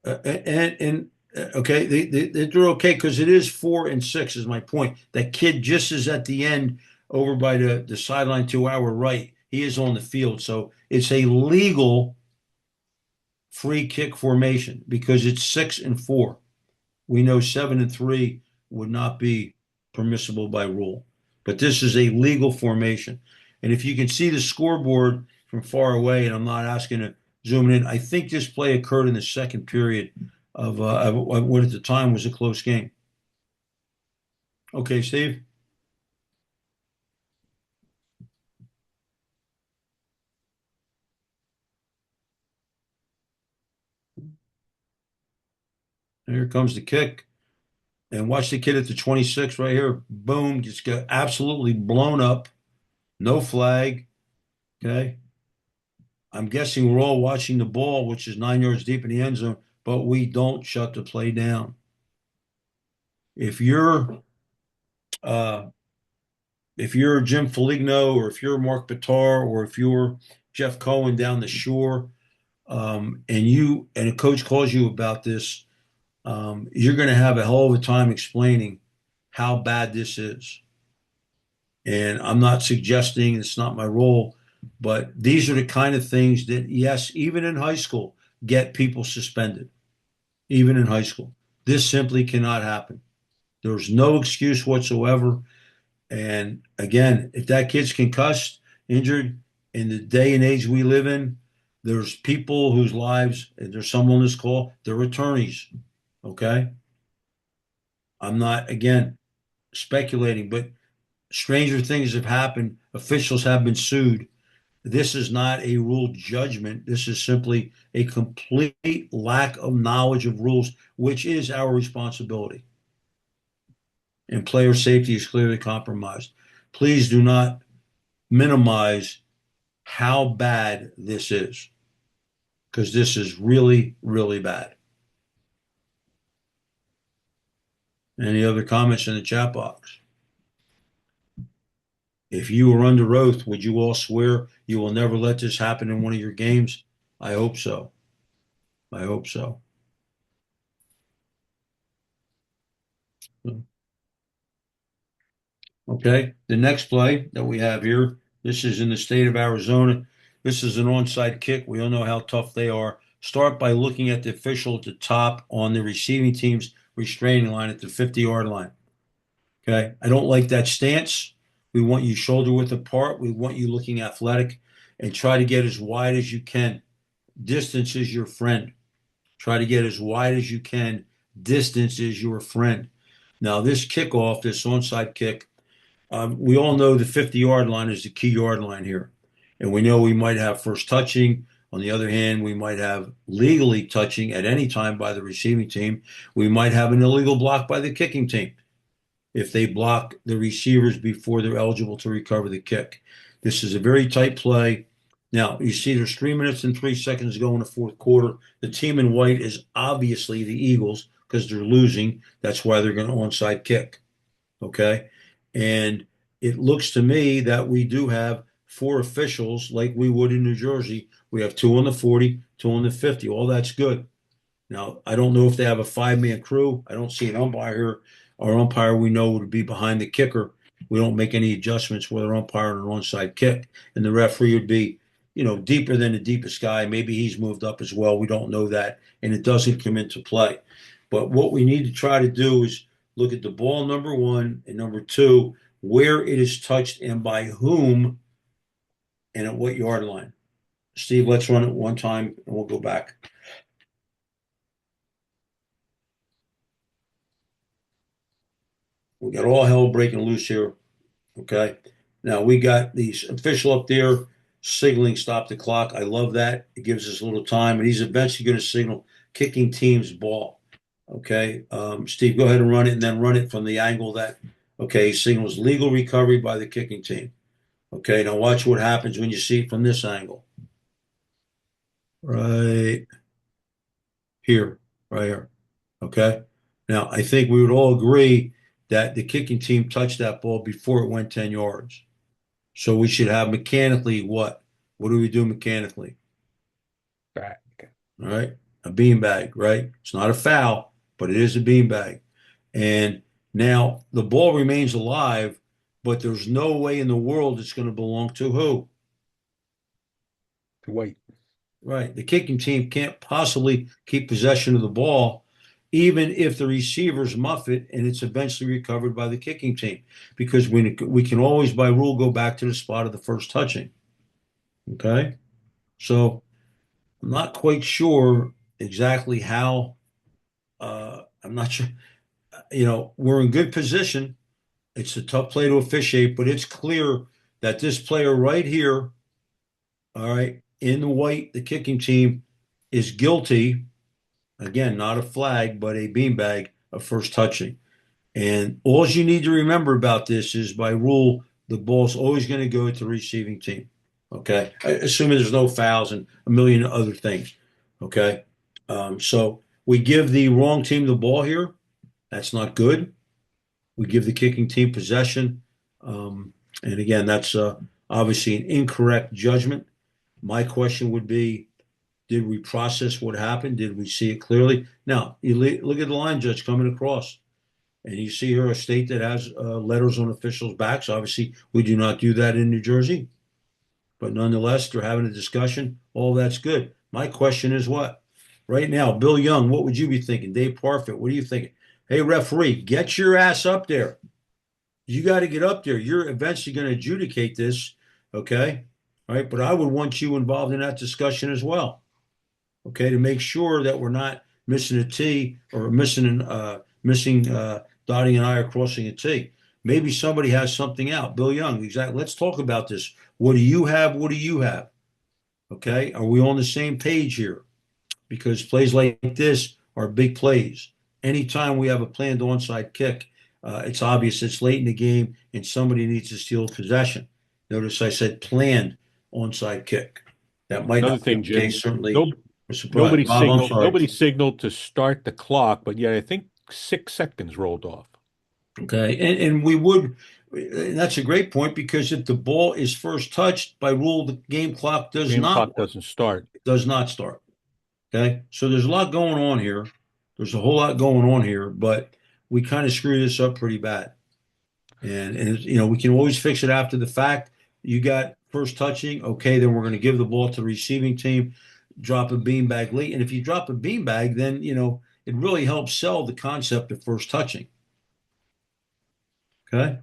Okay, they're okay because it is 4 and 6 is my point. That kid just is at the end over by the sideline to our right. He is on the field, so it's a legal free kick formation because it's 6 and 4. We know 7 and 3 would not be permissible by rule, but this is a legal formation. And if you can see the scoreboard from far away, and I'm not asking to zoom in, I think this play occurred in the second period of what at the time was a close game. Okay, Steve. Here comes the kick. And watch the kid at the 26 right here. Boom, just got absolutely blown up. No flag. Okay. I'm guessing we're all watching the ball, which is 9 yards deep in the end zone, but we don't shut the play down. If you're uh, if you're Jim Foligno or if you're Mark Bitar or if you're Jeff Cohen down the shore, and a coach calls you about this, you're going to have a hell of a time explaining how bad this is. And I'm not suggesting it's not my role, but these are the kind of things that, yes, even in high school, get people suspended. Even in high school, this simply cannot happen. There's no excuse whatsoever. And again, if that kid's concussed, injured, in the day and age we live in, there's people whose lives, and there's some on this call, they're attorneys. Okay. I'm not, again, speculating, but stranger things have happened. Officials have been sued. This is not a rule judgment. This is simply a complete lack of knowledge of rules, which is our responsibility. And player safety is clearly compromised. Please do not minimize how bad this is, because this is really, really bad. Any other comments in the chat box? If you were under oath, would you all swear you will never let this happen in one of your games? I hope so. I hope so. Okay, the next play that we have here, this is in the state of Arizona. This is an onside kick. We all know how tough they are. Start by looking at the official at the top on the receiving team's restraining line at the 50-yard line. Okay, I don't like that stance. We want you shoulder width apart. We want you looking athletic and try to get as wide as you can. Distance is your friend. Try to get as wide as you can. Distance is your friend. Now, this kickoff, this onside kick, we all know the 50-yard line is the key yard line here. And we know we might have first touching. On the other hand, we might have legally touching at any time by the receiving team. We might have an illegal block by the kicking team if they block the receivers before they're eligible to recover the kick. This is a very tight play. Now, you see there's 3 minutes and 3 seconds to go in the fourth quarter. The team in white is obviously the Eagles because they're losing. That's why they're going to onside kick. Okay. And it looks to me that we do have four officials like we would in New Jersey. We have two on the 40, two on the 50. All that's good. Now, I don't know if they have a 5-man crew. I don't see an umpire here. Our umpire we know would be behind the kicker. We don't make any adjustments with our umpire on an onside kick. And the referee would be, deeper than the deepest guy. Maybe he's moved up as well. We don't know that. And it doesn't come into play. But what we need to try to do is look at the ball, number one, and number two, where it is touched and by whom and at what yard line. Steve, let's run it one time and we'll go back. We got all hell breaking loose here. Okay. Now we got the official up there signaling stop the clock. I love that. It gives us a little time, and he's eventually going to signal kicking team's ball. Okay, Steve, go ahead and run it, and then run it from the angle that, okay, signals legal recovery by the kicking team. Okay, now watch what happens when you see it from this angle. Right here, right here. Okay. Now, I think we would all agree that the kicking team touched that ball before it went 10 yards. So we should have mechanically what? What do we do mechanically? Back. All right. A beanbag, right? It's not a foul, but it is a beanbag. And now the ball remains alive, but there's no way in the world it's going to belong to who? White. Right. The kicking team can't possibly keep possession of the ball, even if the receivers muff it and it's eventually recovered by the kicking team, because we can always, by rule, go back to the spot of the first touching. Okay. So I'm not quite sure exactly how. I'm not sure. We're in good position. It's a tough play to officiate, but it's clear that this player right here, all right, in the white, the kicking team, is guilty. Again, not a flag, but a beanbag of first touching. And all you need to remember about this is by rule, the ball's always going to go to the receiving team. Okay. Assuming there's no fouls and a million other things. Okay. So we give the wrong team the ball here. That's not good. We give the kicking team possession. And again, that's obviously an incorrect judgment. My question would be, did we process what happened? Did we see it clearly? Now, you look at the line judge coming across, and you see here a state that has letters on officials' backs. Obviously, we do not do that in New Jersey. But nonetheless, they're having a discussion. All that's good. My question is what? Right now, Bill Young, what would you be thinking? Dave Parfit, what are you thinking? Hey, referee, get your ass up there. You got to get up there. You're eventually going to adjudicate this, okay? All right, but I would want you involved in that discussion as well, okay, to make sure that we're not missing a T or missing dotting an I or crossing a T. Maybe somebody has something out. Bill Young, exactly. Let's talk about this. What do you have? What do you have? Okay, are we on the same page here? Because plays like this are big plays. Anytime we have a planned onside kick, it's obvious it's late in the game and somebody needs to steal possession. Notice I said planned onside kick. That might Another not be thing, the Jim, case, certainly. no, I'm surprised. Bob, I'm sorry. nobody signaled to start the clock, but yet I think 6 seconds rolled off. Okay, and we would. And that's a great point because if the ball is first touched, by rule, the game clock does Game not clock doesn't start. It does not start. Okay, so there's a lot going on here. There's a whole lot going on here, but we kind of screw this up pretty bad. And we can always fix it after the fact. You got first touching, okay, then we're going to give the ball to the receiving team, drop a beanbag late. And if you drop a beanbag, then it really helps sell the concept of first touching. Okay.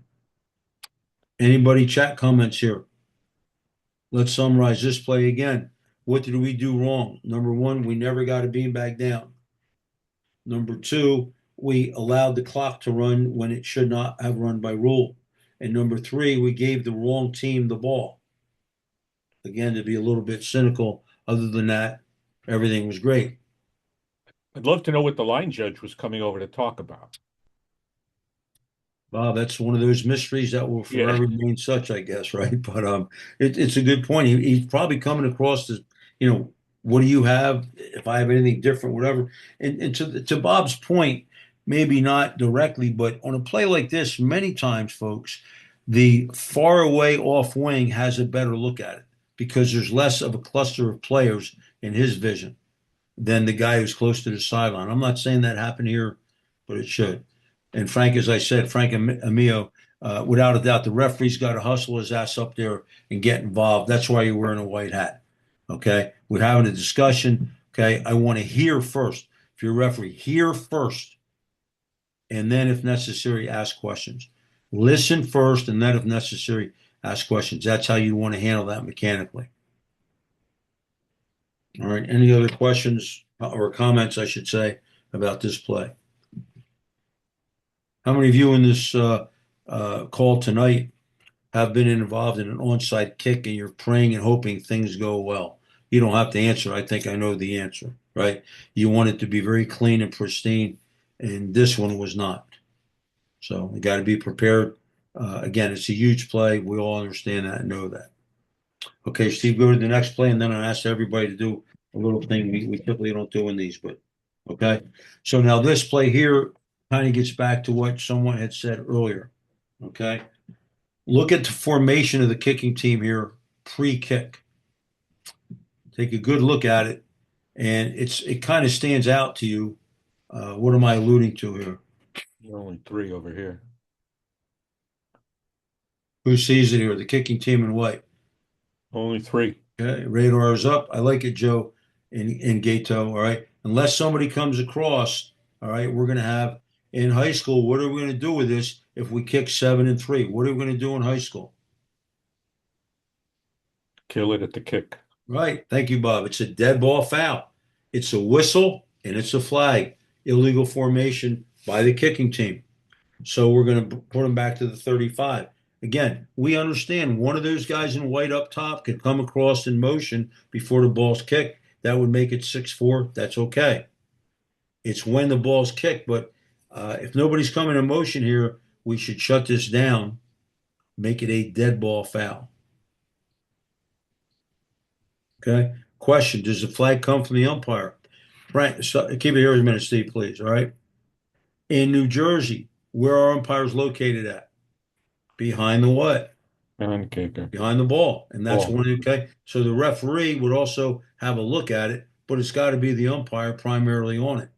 Anybody chat comments here? Let's summarize this play again. What did we do wrong? Number one, we never got a beanbag down. Number two, we allowed the clock to run when it should not have run by rule. And number three, we gave the wrong team the ball. Again, to be a little bit cynical, other than that, everything was great. I'd love to know what the line judge was coming over to talk about. Wow, that's one of those mysteries that will Yeah. forever remain such, I guess, right? But it's a good point. He's probably coming across as, what do you have? If I have anything different, whatever. And to Bob's point, maybe not directly, but on a play like this, many times, folks, the far away off wing has a better look at it because there's less of a cluster of players in his vision than the guy who's close to the sideline. I'm not saying that happened here, but it should. And Frank, as I said, Frank Amio, without a doubt, the referee's got to hustle his ass up there and get involved. That's why you're wearing a white hat. Okay, we're having a discussion. Okay, I want to hear first. If you're a referee, hear first, and then, if necessary, ask questions. Listen first, and then, if necessary, ask questions. That's how you want to handle that mechanically. All right. Any other questions or comments, I should say, about this play? How many of you in this call tonight have been involved in an onside kick and you're praying and hoping things go well? You don't have to answer. I think I know the answer, right? You want it to be very clean and pristine, and this one was not. So you got to be prepared. Again, it's a huge play. We all understand that and know that. Okay, Steve, go to the next play, and then I ask everybody to do a little thing we typically don't do in these, but okay. So now this play here kind of gets back to what someone had said earlier. Okay. Look at the formation of the kicking team here pre-kick. Take a good look at it, and it kind of stands out to you. What am I alluding to here? Only three over here. Who sees it here? The kicking team in white. Only three. Okay, radar is up. I like it, Joe in Gato. All right. Unless somebody comes across, all right, we're going to have in high school, what are we going to do with this if we kick 7-3? What are we going to do in high school? Kill it at the kick. Right. Thank you, Bob. It's a dead ball foul. It's a whistle and it's a flag. Illegal formation by the kicking team. So we're going to put them back to the 35. Again, we understand one of those guys in white up top could come across in motion before the ball's kicked. That would make it 6-4. That's okay. It's when the ball's kicked. But if nobody's coming in motion here, we should shut this down, make it a dead ball foul. Okay. Question: does the flag come from the umpire? Right. So, keep it here a minute, Steve, please. All right. In New Jersey, where are umpires located at? Behind the what? Behind the kicker. Behind the ball. And that's Ball. one, okay. So the referee would also have a look at it, but it's got to be the umpire primarily on it.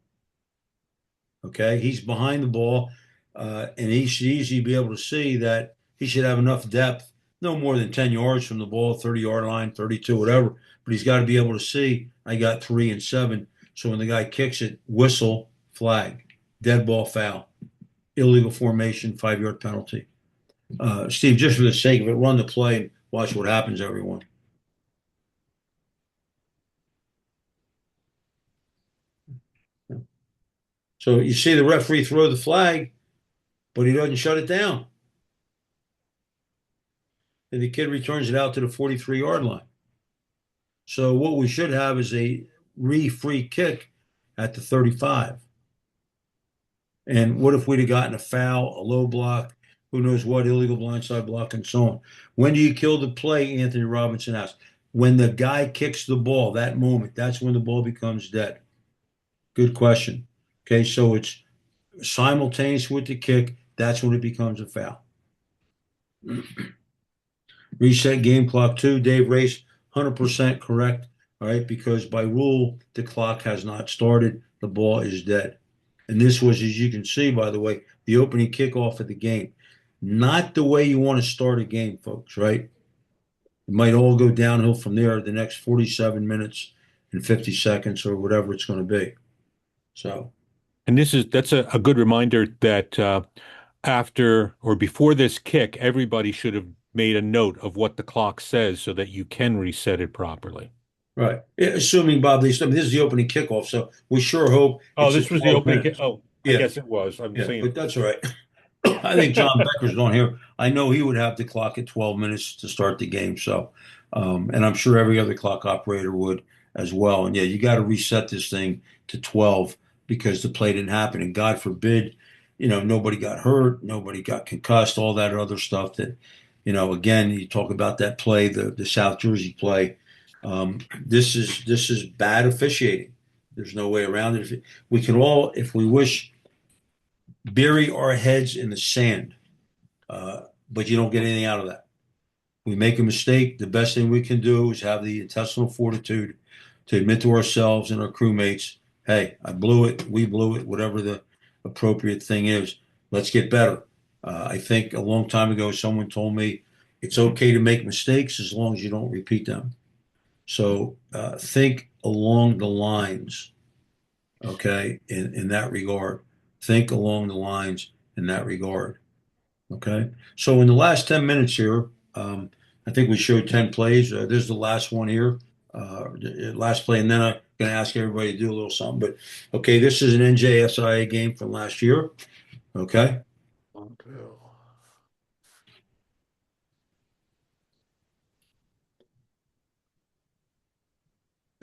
Okay. He's behind the ball, and he should easily be able to see that he should have enough depth, no more than 10 yards from the ball, 30-yard line, 32, whatever. But he's got to be able to see, I got 3 and 7. So when the guy kicks it, whistle, flag, dead ball foul, illegal formation, 5-yard penalty. Steve, just for the sake of it, run the play and watch what happens, everyone. So you see the referee throw the flag, but he doesn't shut it down. And the kid returns it out to the 43-yard line. So what we should have is a free kick at the 35. And what if we'd have gotten a foul, a low block, who knows what, illegal blindside block, and so on? When do you kill the play, Anthony Robinson asked? When the guy kicks the ball, that moment, that's when the ball becomes dead. Good question. Okay, so it's simultaneous with the kick. That's when it becomes a foul. Reset game clock 2. Dave Race, 100% correct. All right, because by rule, the clock has not started. The ball is dead. And this was, as you can see, by the way, the opening kickoff of the game. Not the way you want to start a game, folks, right? It might all go downhill from there the next 47 minutes and 50 seconds or whatever it's going to be. So, And that's a good reminder that after or before this kick, everybody should have made a note of what the clock says so that you can reset it properly. right. Assuming, Bob, I mean, this is the opening kickoff, so we sure hope Oh, it's at this was the 12 opening kick. minutes. Oh, I Yeah, guess it was. I'm yeah, seeing. but that's all right. I think John Becker's on here. I know he would have the clock at 12 minutes to start the game. So, and I'm sure every other clock operator would as well. And yeah, you got to reset this thing to 12 because the play didn't happen. And God forbid, nobody got hurt, nobody got concussed, all that other stuff that, again, you talk about that play, the South Jersey play. This is bad officiating. There's no way around it. We can all, if we wish, bury our heads in the sand, but you don't get anything out of that. We make a mistake. The best thing we can do is have the intestinal fortitude to admit to ourselves and our crewmates, hey, I blew it, we blew it, whatever the appropriate thing is. Let's get better. I think a long time ago, someone told me it's okay to make mistakes as long as you don't repeat them. So think along the lines, okay, in that regard. Think along the lines in that regard. Okay. So in the last 10 minutes here, I think we showed 10 plays. This is the last one here, the last play. And then I'm going to ask everybody to do a little something. But okay, this is an NJSIA game from last year. Okay.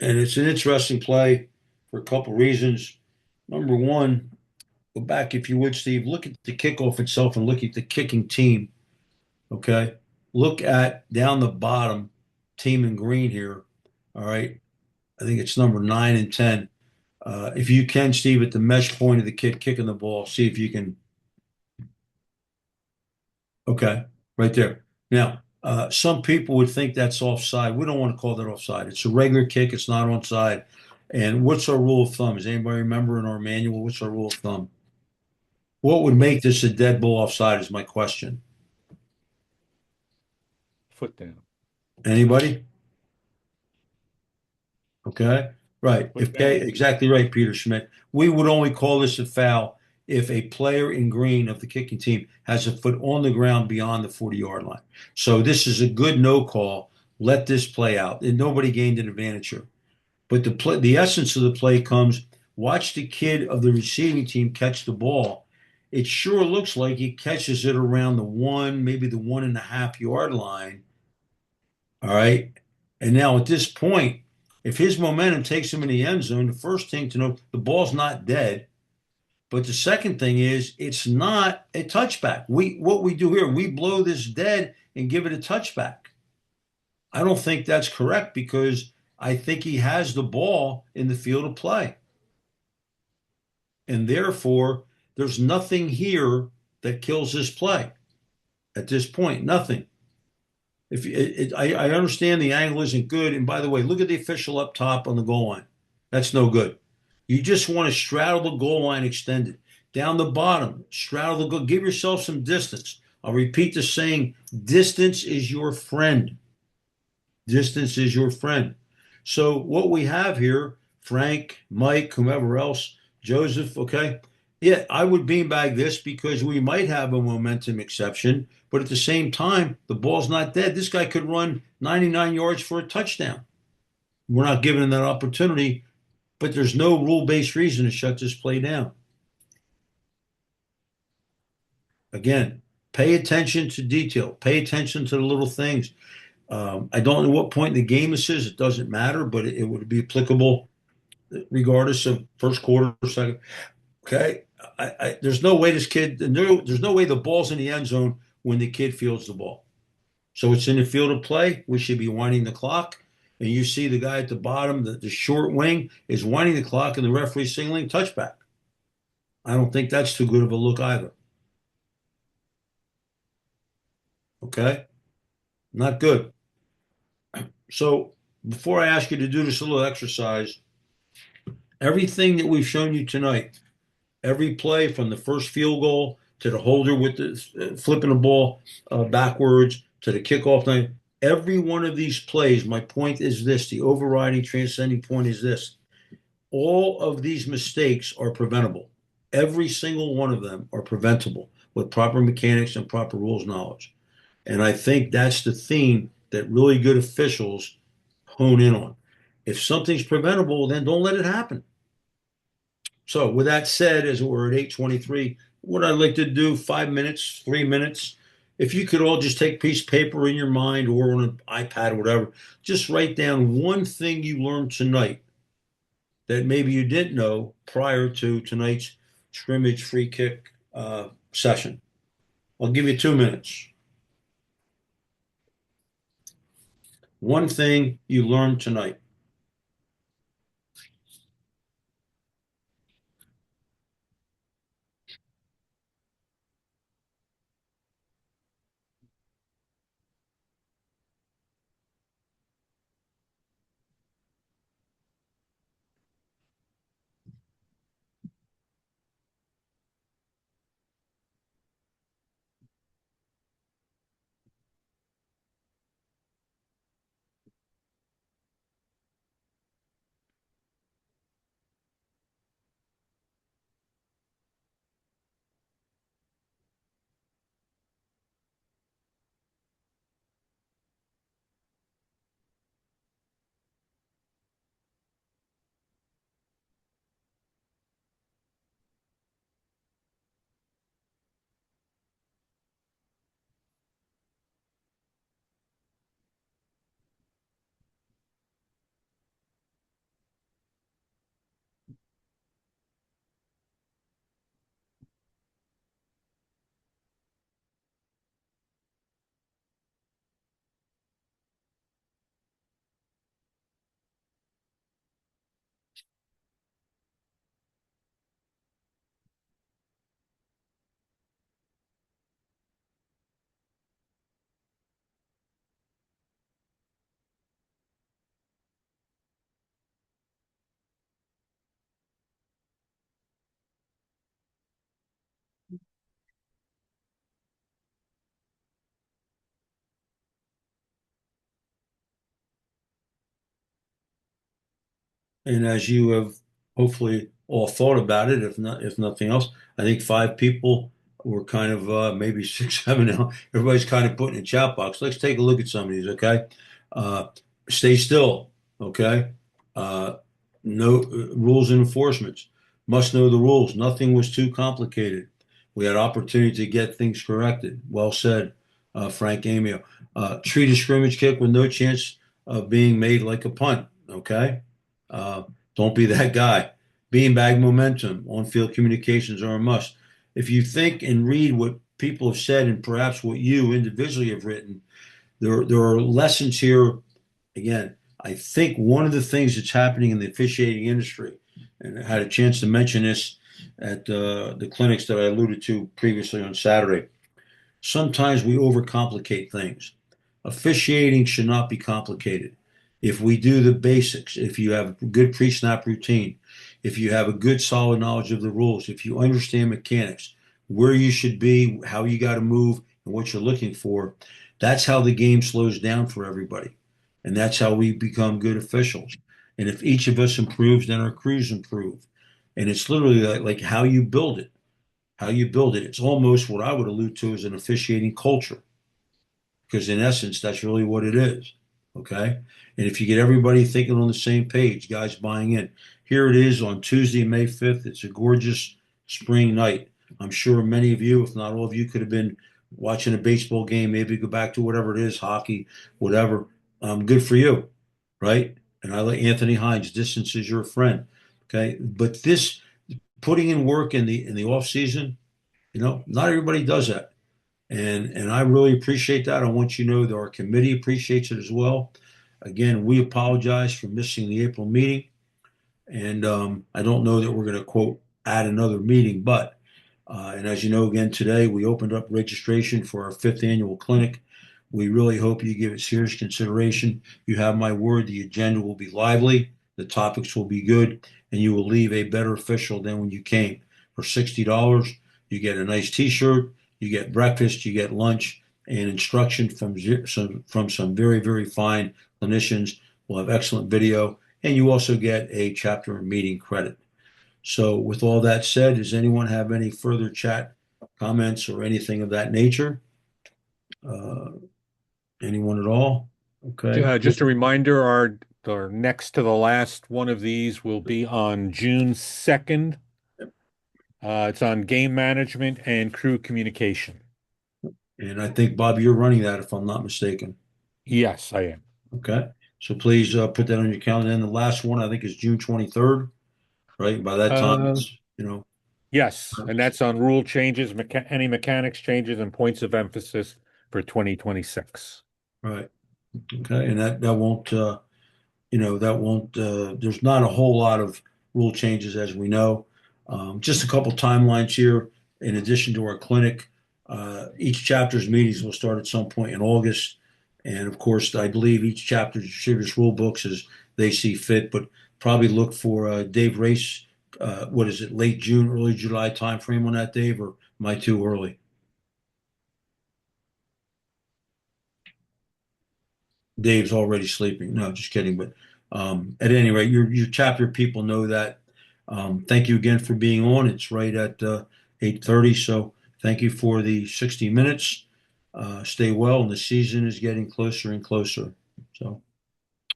And it's an interesting play for a couple reasons. Number one, go back, if you would, Steve, look at the kickoff itself and look at the kicking team. Okay. Look at down the bottom, team in green here. All right. I think it's number 9 and 10. If you can, Steve, at the mesh point of the kid kicking the ball, see if you can. Okay. Right there. Now, some people would think that's offside. We don't want to call that offside. It's a regular kick. It's not onside. And what's our rule of thumb? Does anybody remember in our manual? What's our rule of thumb? What would make this a dead ball offside is my question. Foot down. Anybody? Okay. Right. Foot Okay. down. Exactly right, Peter Schmidt. We would only call this a foul if a player in green of the kicking team has a foot on the ground beyond the 40-yard line. So this is a good no call. Let this play out. And nobody gained an advantage here. But the essence of the play comes, watch the kid of the receiving team catch the ball. It sure looks like he catches it around the one, maybe the 1.5 yard line. All right. And now at this point, if his momentum takes him in the end zone, the first thing to know, the ball's not dead. But the second thing is, it's not a touchback. What we do here, we blow this dead and give it a touchback. I don't think that's correct because I think he has the ball in the field of play. And therefore, there's nothing here that kills this play at this point. Nothing. I understand the angle isn't good. And by the way, look at the official up top on the goal line. That's no good. You just want to straddle the goal line extended. Down the bottom, straddle the goal. Give yourself some distance. I'll repeat the saying, distance is your friend. Distance is your friend. So what we have here, Frank, Mike, whomever else, Joseph, okay? Yeah, I would beanbag this because we might have a momentum exception, but at the same time, the ball's not dead. This guy could run 99 yards for a touchdown. We're not giving him that opportunity, but there's no rule-based reason to shut this play down. Again, pay attention to detail. Pay attention to the little things. I don't know what point in the game this is. It doesn't matter, but it would be applicable regardless of first quarter or second. Okay. There's no way this kid, there's no way the ball's in the end zone when the kid fields the ball. So it's in the field of play. We should be winding the clock. And you see the guy at the bottom, the short wing, is winding the clock, and the referee signaling touchback. I don't think that's too good of a look either. Okay. Not good. So before I ask you to do this little exercise, everything that we've shown you tonight, every play from the first field goal to the holder with the flipping the ball backwards to the kickoff night, every one of these plays, my point is this, the overriding transcending point is this. All of these mistakes are preventable. Every single one of them are preventable with proper mechanics and proper rules knowledge. And I think that's the theme that really good officials hone in on. If something's preventable, then don't let it happen. So with that said, as we're at 8:23, what I'd like to do, 5 minutes, 3 minutes, if you could all just take a piece of paper in your mind or on an iPad or whatever, just write down one thing you learned tonight that maybe you didn't know prior to tonight's scrimmage free kick session. I'll give you 2 minutes. One thing you learned tonight. And as you have hopefully all thought about it, if nothing else, I think five people were kind of maybe six, seven now. Everybody's kind of put in a chat box. Let's take a look at some of these, okay? Uh, Stay still, okay? Uh, no rules and enforcements. Must know the rules. Nothing was too complicated. We had opportunity to get things corrected. Well said, Frank Amio. Treat a scrimmage kick with no chance of being made like a punt, okay? Uh, don't be that guy. Beanbag momentum, on-field communications are a must. If you think and read what people have said and perhaps what you individually have written, there are lessons here. Again, I think one of the things that's happening in the officiating industry, and I had a chance to mention this at the clinics that I alluded to previously on Saturday. Sometimes we overcomplicate things. Officiating should not be complicated. If we do the basics, if you have a good pre-snap routine, if you have a good solid knowledge of the rules, if you understand mechanics, where you should be, how you got to move, and what you're looking for, that's how the game slows down for everybody. And that's how we become good officials. And if each of us improves, then our crews improve. And it's literally like how you build it, how you build it. It's almost what I would allude to as an officiating culture, because in essence, that's really what it is. Okay. And if you get everybody thinking on the same page, guys buying in, here it is on Tuesday, May 5th. It's a gorgeous spring night. I'm sure many of you, if not all of you, could have been watching a baseball game, maybe go back to whatever it is, hockey, whatever. Good for you. Right. And I like Anthony Hines, distance is your friend. Okay. But this putting in work in the off season, not everybody does that. And I really appreciate that. I want you to know that our committee appreciates it as well. Again, we apologize for missing the April meeting. And I don't know that we're going to quote add another meeting, but and as you know, again today we opened up registration for our fifth annual clinic. We really hope you give it serious consideration. You have my word, the agenda will be lively, the topics will be good, and you will leave a better official than when you came. For $60, you get a nice T-shirt, you get breakfast, you get lunch, and instruction from some very very fine clinicians. We'll have excellent video and you also get a chapter meeting credit. So, with all that said, does anyone have any further chat comments or anything of that nature? Uh, Anyone at all? Okay. Just a reminder, our next to the last one of these will be on June 2nd. It's on game management and crew communication. And I think, Bob, you're running that if I'm not mistaken. Yes, I am. Okay. So please put that on your calendar. And the last one, I think, is June 23rd, right? By that time, Uh, it's. yes, and that's on rule changes, any mechanics changes, and points of emphasis for 2026. Right. Okay. And that won't, there's not a whole lot of rule changes as we know. Just a couple timelines here. In addition to our clinic, each chapter's meetings will start at some point in August. And of course, I believe each chapter distributes rule books as they see fit, but probably look for Dave Race. What is it, late June, early July timeframe on that, Dave, or am I too early? Dave's already sleeping. No, just kidding. But at any rate, your chapter people know that. Thank you again for being on. It's right at 8:30. So thank you for the 60 minutes. Stay well, and the season is getting closer and closer. So,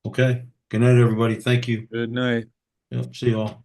okay. Good night, everybody. Thank you. Good night. Yep, see you all.